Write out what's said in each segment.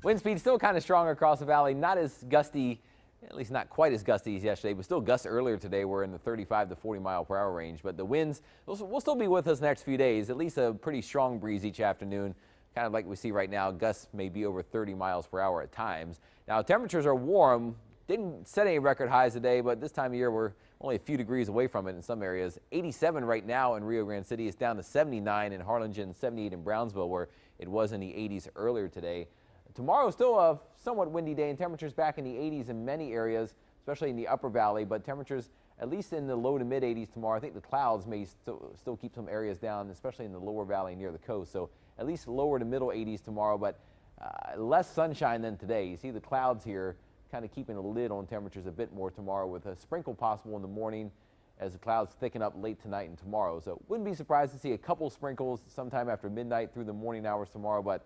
Wind speed still kind of strong across the valley, not as gusty, at least not quite as gusty as yesterday, but still gusts earlier today were in the 35 to 40 mile per hour range. But the winds will still be with us next few days, at least a pretty strong breeze each afternoon. Kind of like we see right now, gusts may be over 30 miles per hour at times. Now temperatures are warm. Didn't set any record highs today, but this time of year we're only a few degrees away from it in some areas. 87 right now in Rio Grande City. It's down to 79 in Harlingen, 78 in Brownsville, where it was in the 80s earlier today. Tomorrow is still a somewhat windy day, and temperatures back in the 80s in many areas, especially in the upper valley, but temperatures at least in the low to mid 80s tomorrow. I think the clouds may still keep some areas down, especially in the lower valley near the coast. So at least lower to middle 80s tomorrow, but less sunshine than today. You see the clouds here kind of keeping a lid on temperatures a bit more tomorrow, with a sprinkle possible in the morning as the clouds thicken up late tonight and tomorrow. So wouldn't be surprised to see a couple sprinkles sometime after midnight through the morning hours tomorrow, but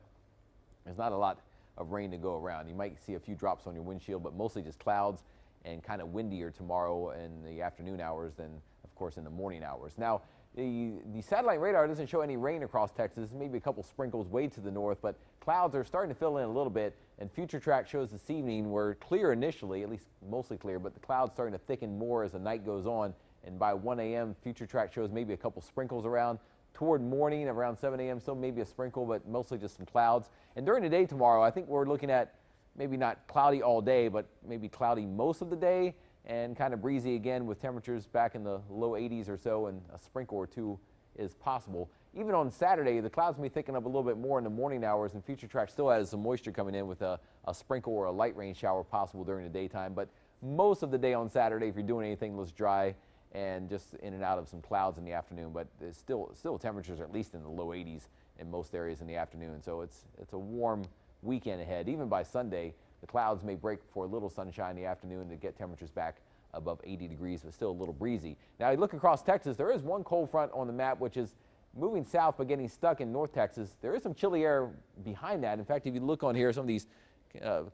there's not a lot of rain to go around. You might see a few drops on your windshield, but mostly just clouds and kind of windier tomorrow in the afternoon hours than, of course, in the morning hours. Now, the satellite radar doesn't show any rain across Texas, maybe a couple sprinkles way to the north, but clouds are starting to fill in a little bit, and Future Track shows this evening were clear initially, at least mostly clear, but the clouds starting to thicken more as the night goes on, and by 1 a.m. Future Track shows maybe a couple sprinkles around. Toward morning, around 7 a.m., still maybe a sprinkle, but mostly just some clouds. And during the day tomorrow, I think we're looking at maybe not cloudy all day, but maybe cloudy most of the day, and kind of breezy again with temperatures back in the low 80s or so, and a sprinkle or two is possible. Even on Saturday, the clouds may thicken up a little bit more in the morning hours, and Future Track still has some moisture coming in with a sprinkle or a light rain shower possible during the daytime. But most of the day on Saturday, if you're doing anything, looks dry and just in and out of some clouds in the afternoon. But there's still temperatures are at least in the low 80s in most areas in the afternoon. So it's a warm weekend ahead. Even by Sunday, the clouds may break for a little sunshine in the afternoon to get temperatures back above 80 degrees, but still a little breezy. Now you look across Texas, there is one cold front on the map which is moving south but getting stuck in North Texas. There is some chilly air behind that. In fact, if you look on here, some of these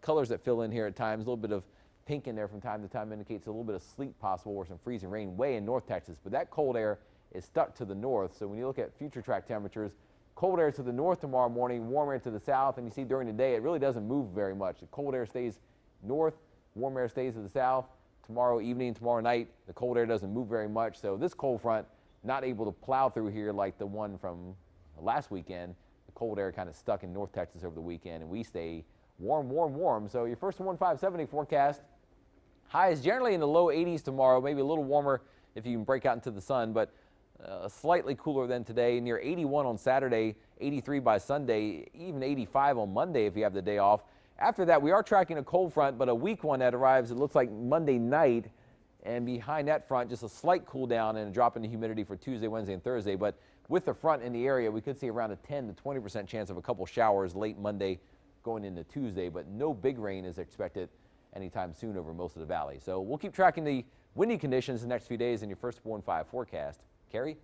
colors that fill in here at times, a little bit of pink in there from time to time indicates a little bit of sleet possible or some freezing rain way in North Texas. But that cold air is stuck to the north. So when you look at Future Track temperatures, cold air to the north tomorrow morning, warm air to the south, and you see during the day it really doesn't move very much. The cold air stays north, warm air stays to the south. Tomorrow evening, tomorrow night, the cold air doesn't move very much. So this cold front not able to plow through here like the one from last weekend. The cold air kind of stuck in North Texas over the weekend, and we stay warm, warm, warm. So your first 1570 forecast, highs generally in the low 80s tomorrow, maybe a little warmer if you can break out into the sun, but slightly cooler than today, near 81 on Saturday, 83 by Sunday, even 85 on Monday if you have the day off. After that, we are tracking a cold front, but a weak one that arrives, it looks like Monday night, and behind that front, just a slight cool down and a drop in the humidity for Tuesday, Wednesday, and Thursday. But with the front in the area, we could see around a 10 to 20% chance of a couple showers late Monday going into Tuesday, but no big rain is expected anytime soon over most of the valley. So we'll keep tracking the windy conditions the next few days in your first 4 and 5 forecast. Carrie?